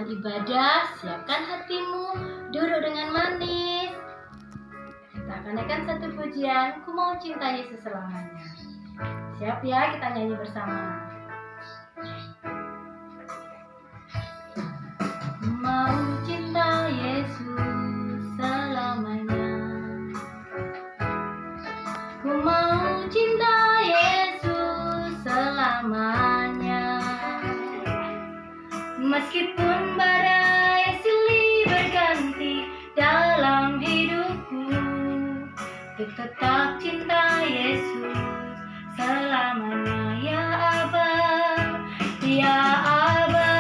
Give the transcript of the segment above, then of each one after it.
teman ibadah, siapkan hatimu, duduk dengan manis. Kita akan naikkan satu pujian, Ku Mau Cinta Yesus Selamanya. Siap ya, kita nyanyi bersama. Mau cinta Yesus selamanya. Ku mau cinta Yesus selamanya. Meskipun badai silih berganti dalam hidupku, ku tetap cinta Yesus selamanya. Ya Aba, ya Aba,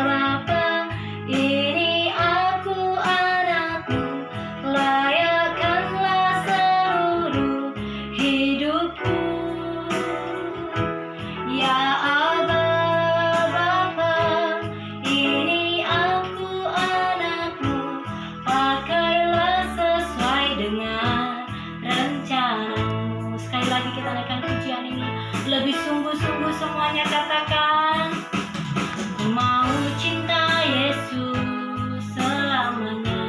Bapa, ini aku anakmu, layakkanlah seluruh hidupku. Ya Aba, Bapa, ini aku anakmu, pakailah sesuai dengan rencanamu. Sekali lagi kita naikkan pujian ini, lebih sungguh-sungguh semuanya katakan. Ku mau cinta Yesus selamanya.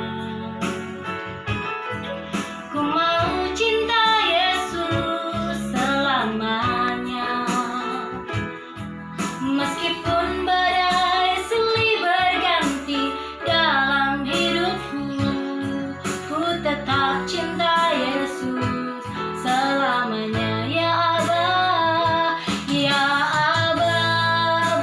Ku mau cinta Yesus selamanya. Meskipun badai silih berganti dalam hidupku, ku tetap cinta Yesus selamanya. Ya Aba, ya Aba,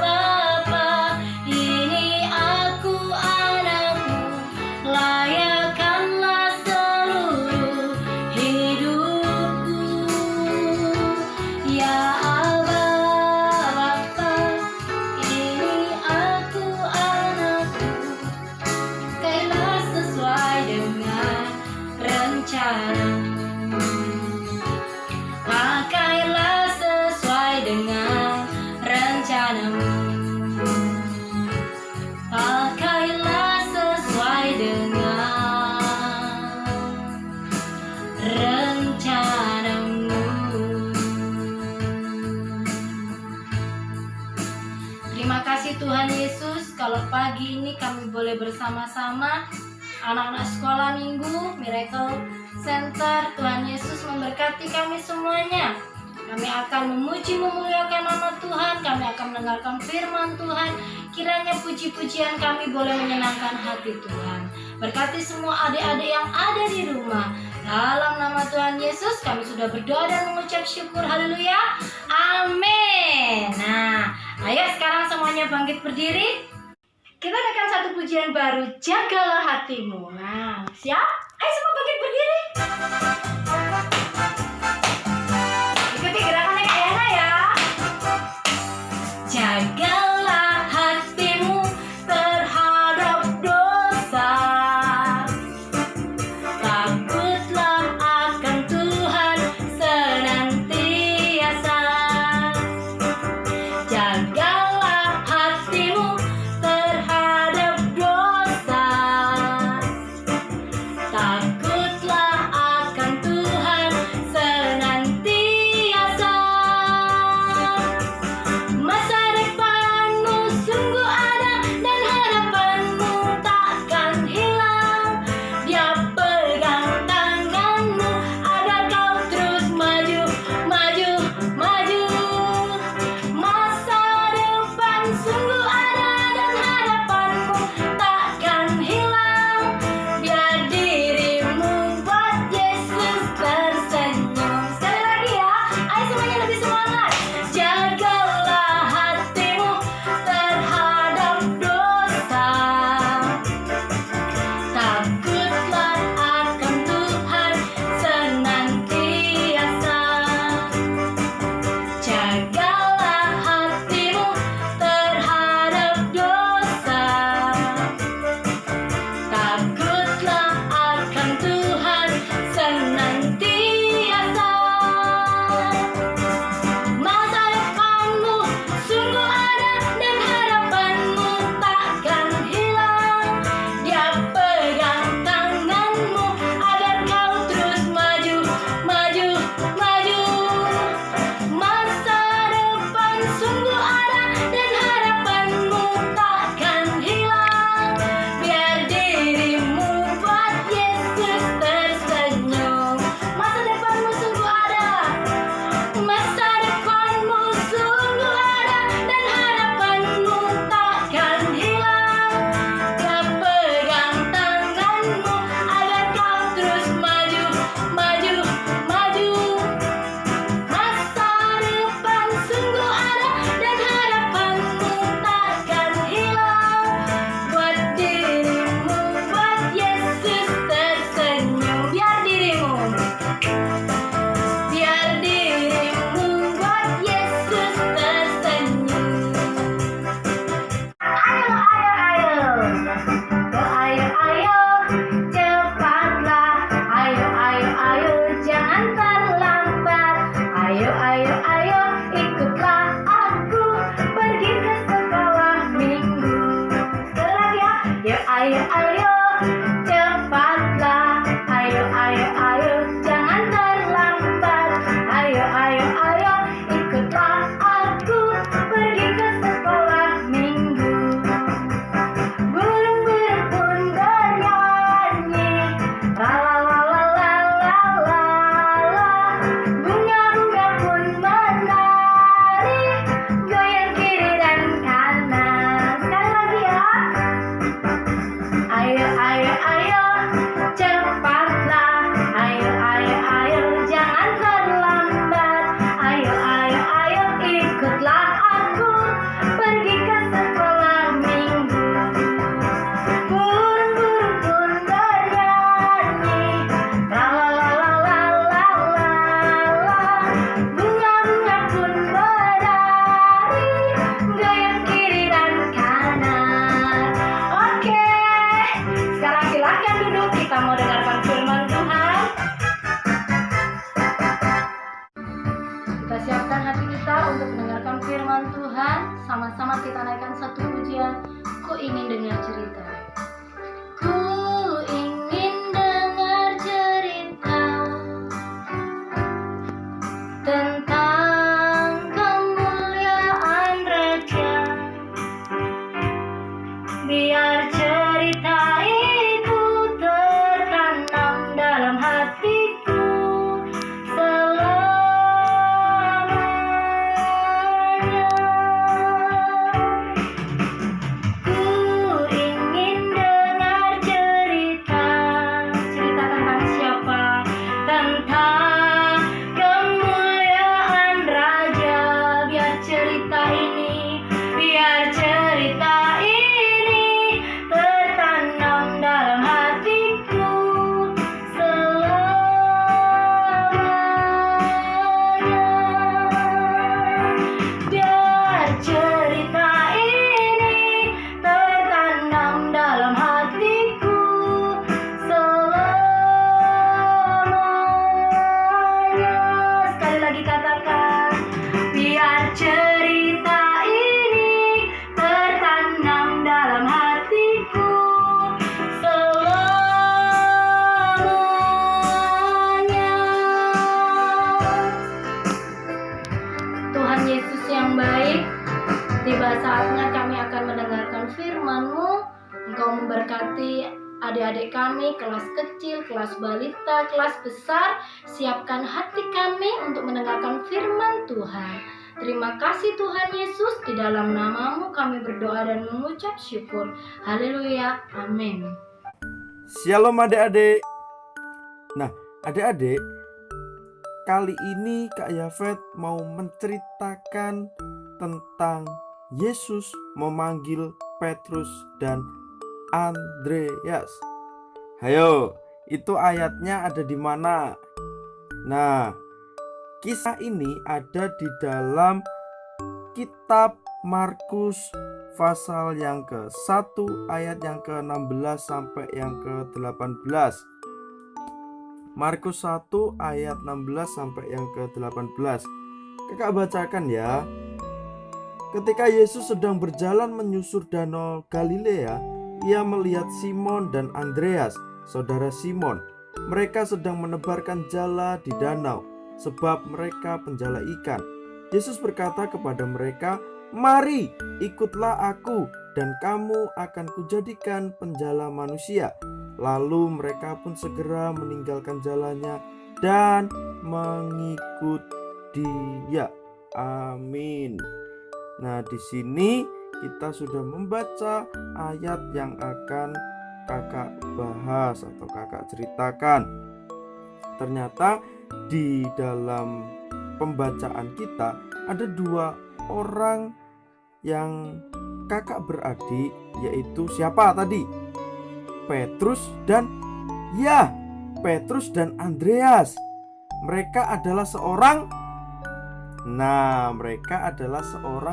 Bapa, ini aku anakmu, layakkanlah seluruh hidupku. Ya Aba, Bapa, ini aku anakmu, pakailah sesuai dengan rencanamu. Pakailah sesuai dengan rencanamu. Pakailah sesuai dengan rencanamu. Terima kasih Tuhan Yesus, kalau pagi ini kami boleh bersama-sama anak-anak sekolah minggu Miracle Center. Tuhan Yesus memberkati kami semuanya. Kami akan memuji memuliakan nama Tuhan. Kami akan mendengarkan firman Tuhan. Kiranya puji-pujian kami boleh menyenangkan hati Tuhan. Berkati semua adik-adik yang ada di rumah. Dalam nama Tuhan Yesus kami sudah berdoa dan mengucap syukur. Haleluya. Amin. Nah, ayo sekarang semuanya bangkit berdiri. Kita akan satu pujian baru, Jagalah Hatimu. Nah, siap? Ayo semua bangkit berdiri. Ikuti gerakannya Kak Yana ya. Jagalah hatimu terhadap dosa. Takutlah akan Tuhan senantiasa. Jagalah hatimu terhadap dosa. adik-adik kami, kelas kecil, kelas balita, kelas besar, siapkan hati kami untuk mendengarkan firman Tuhan. Terima kasih Tuhan Yesus, di dalam nama-Mu kami berdoa dan mengucap syukur. Haleluya, amin. Shalom adik-adik. Nah, adik-adik, kali ini Kak Yafet mau menceritakan tentang Yesus memanggil Petrus dan Andreas. Hayo, itu ayatnya ada di mana? Nah, kisah ini ada di dalam kitab Markus pasal yang ke-1 ayat yang ke-16 sampai yang ke-18. Markus 1 ayat 16 sampai yang ke-18. Kakak bacakan ya. Ketika Yesus sedang berjalan menyusur danau Galilea, ia melihat Simon dan Andreas, saudara Simon. Mereka sedang menebarkan jala di danau, sebab mereka penjala ikan. Yesus berkata kepada mereka, "Mari, ikutlah aku, dan kamu akan kujadikan penjala manusia." Lalu mereka pun segera meninggalkan jalannya dan mengikut Dia. Amin. Nah, di sini kita sudah membaca ayat yang akan kakak bahas atau kakak ceritakan. Ternyata di dalam pembacaan kita ada dua orang yang kakak beradik, yaitu siapa tadi? Petrus dan Andreas. Mereka adalah seorang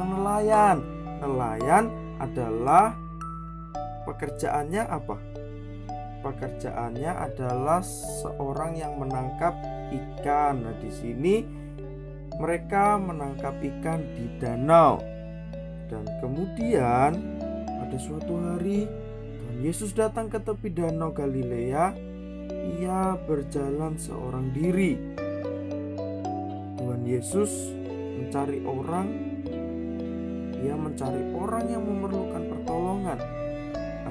nelayan. Nelayan adalah pekerjaannya apa? Pekerjaannya adalah seorang yang menangkap ikan. Nah, di sini mereka menangkap ikan di danau. Dan kemudian pada suatu hari Tuhan Yesus datang ke tepi danau Galilea. Ia berjalan seorang diri. Tuhan Yesus mencari orang. Ia mencari orang yang memerlukan pertolongan.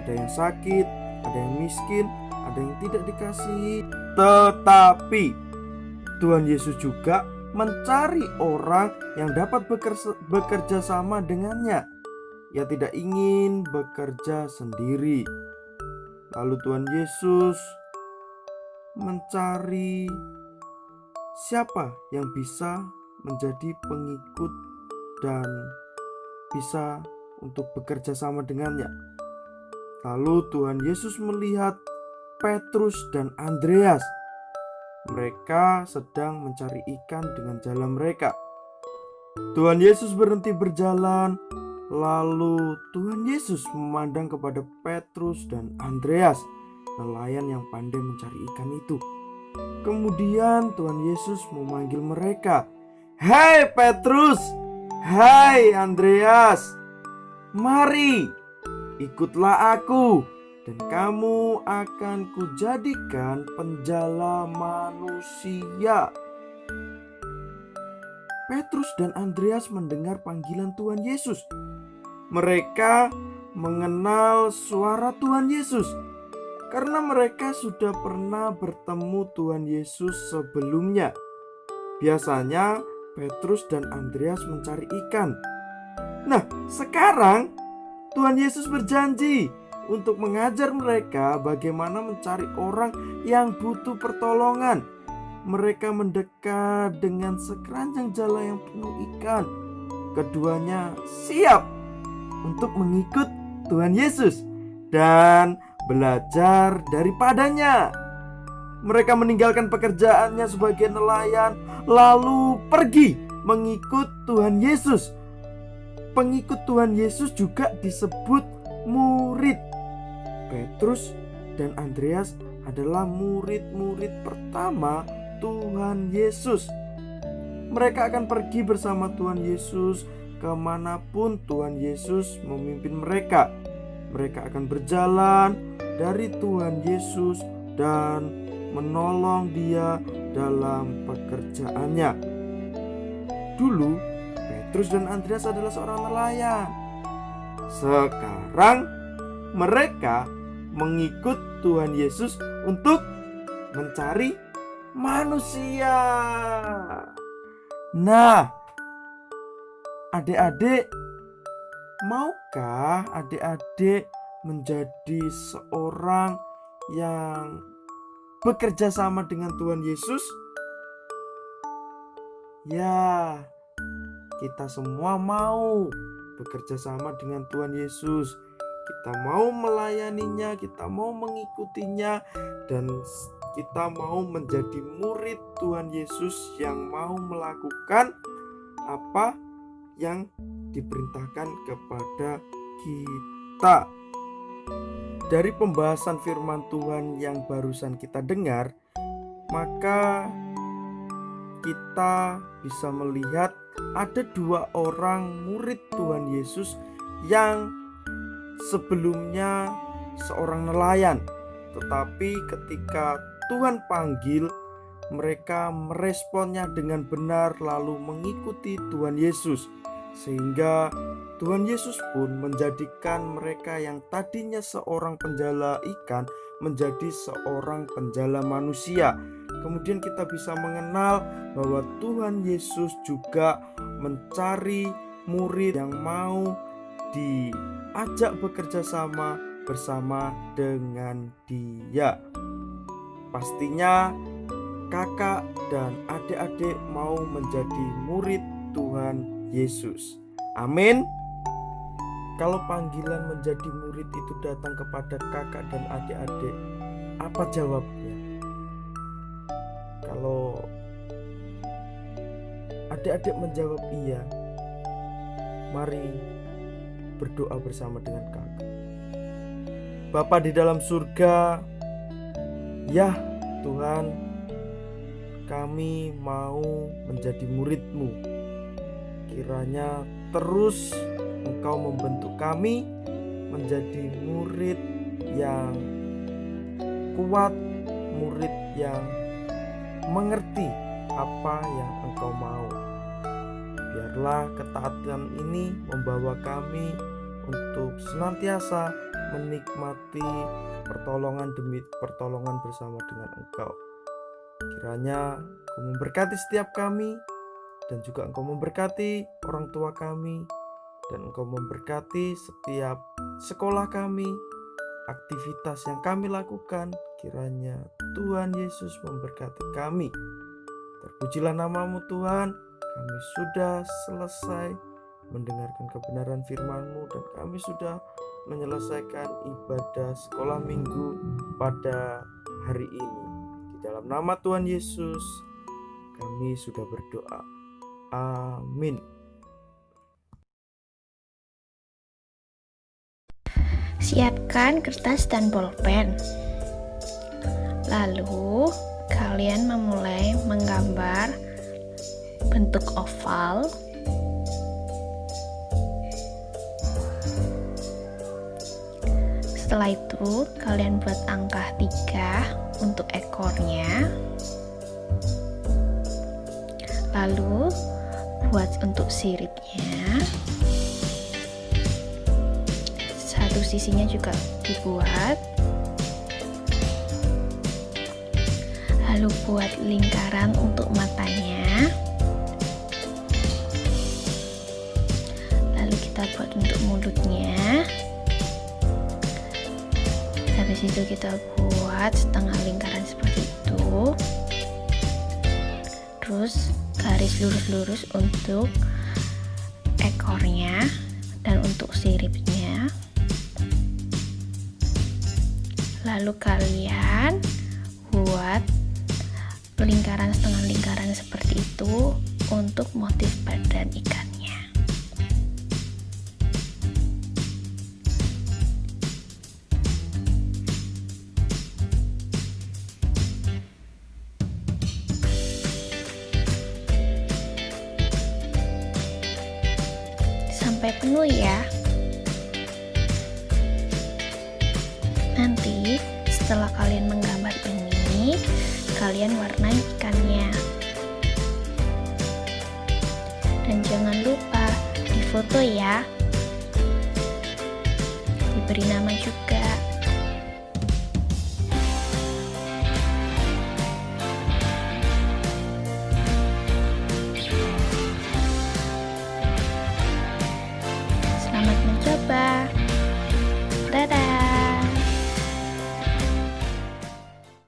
Ada yang sakit, ada yang miskin, ada yang tidak dikasihi. Tetapi Tuhan Yesus juga mencari orang yang dapat bekerja sama dengannya. Ia tidak ingin bekerja sendiri. Lalu Tuhan Yesus mencari siapa yang bisa menjadi pengikut dan bisa untuk bekerja sama dengannya. Lalu Tuhan Yesus melihat Petrus dan Andreas. Mereka sedang mencari ikan dengan jala mereka. Tuhan Yesus berhenti berjalan. Lalu Tuhan Yesus memandang kepada Petrus dan Andreas, nelayan yang pandai mencari ikan itu. Kemudian Tuhan Yesus memanggil mereka, "Hai Petrus, hai Andreas, mari, ikutlah aku, dan kamu akan kujadikan penjala manusia." Petrus dan Andreas mendengar panggilan Tuhan Yesus. Mereka mengenal suara Tuhan Yesus karena mereka sudah pernah bertemu Tuhan Yesus sebelumnya. Biasanya Petrus dan Andreas mencari ikan. Nah, sekarang Tuhan Yesus berjanji untuk mengajar mereka bagaimana mencari orang yang butuh pertolongan. Mereka mendekat dengan sekeranjang jala yang penuh ikan. Keduanya siap untuk mengikut Tuhan Yesus dan belajar daripadanya. Mereka meninggalkan pekerjaannya sebagai nelayan, lalu pergi mengikut Tuhan Yesus. Pengikut Tuhan Yesus juga disebut murid. Petrus dan Andreas adalah murid-murid pertama Tuhan Yesus. Mereka akan pergi bersama Tuhan Yesus kemanapun Tuhan Yesus memimpin mereka. Mereka akan berjalan dari Tuhan Yesus dan menolong Dia dalam pekerjaannya. Dulu Petrus dan Andreas adalah seorang nelayan. Sekarang mereka mengikut Tuhan Yesus untuk mencari manusia. Nah, adik-adik, maukah adik-adik menjadi seorang yang bekerja sama dengan Tuhan Yesus? Ya, kita semua mau bekerja sama dengan Tuhan Yesus. Kita mau melayaninya, kita mau mengikutinya, dan kita mau menjadi murid Tuhan Yesus yang mau melakukan apa yang diperintahkan kepada kita. Dari pembahasan firman Tuhan yang barusan kita dengar, maka kita bisa melihat ada 2 orang murid Tuhan Yesus yang sebelumnya seorang nelayan, tetapi ketika Tuhan panggil, mereka meresponnya dengan benar lalu mengikuti Tuhan Yesus, sehingga Tuhan Yesus pun menjadikan mereka yang tadinya seorang penjala ikan menjadi seorang penjala manusia. Kemudian kita bisa mengenal bahwa Tuhan Yesus juga mencari murid yang mau diajak bekerja sama bersama dengan Dia. Pastinya kakak dan adik-adik mau menjadi murid Tuhan Yesus. Amin. Kalau panggilan menjadi murid itu datang kepada kakak dan adik-adik, apa jawabnya? Kalau adik-adik menjawab iya, mari berdoa bersama dengan kakak. Bapa di dalam surga, ya Tuhan, kami mau menjadi murid-Mu. Kiranya terus Engkau membentuk kami menjadi murid yang kuat, murid yang mengerti apa yang Engkau mau. Biarlah ketaatan ini membawa kami untuk senantiasa menikmati pertolongan demi pertolongan bersama dengan Engkau. Kiranya Engkau memberkati setiap kami, dan juga Engkau memberkati orang tua kami, dan Engkau memberkati setiap sekolah kami, aktivitas yang kami lakukan. Kiranya Tuhan Yesus memberkati kami. Terpujilah nama-Mu Tuhan. Kami sudah selesai mendengarkan kebenaran firman-Mu, dan kami sudah menyelesaikan ibadah sekolah minggu pada hari ini. Di dalam nama Tuhan Yesus kami sudah berdoa. Amin. Siapkan kertas dan bolpen. Lalu kalian memulai menggambar bentuk oval. Setelah itu kalian buat angka 3 untuk ekornya. Lalu buat untuk siripnya. Satu sisinya juga dibuat. Lalu buat lingkaran untuk matanya. Lalu kita buat untuk mulutnya. Habis itu kita buat setengah lingkaran seperti itu. Terus garis lurus-lurus untuk ekornya dan untuk siripnya. Lalu kalian buat lingkaran setengah lingkaran seperti itu untuk motif badan ikannya. Sampai penuh ya. Nanti setelah kalian menggambar ini, kalian warnai ikannya. Dan jangan lupa difoto ya. Diberi nama juga.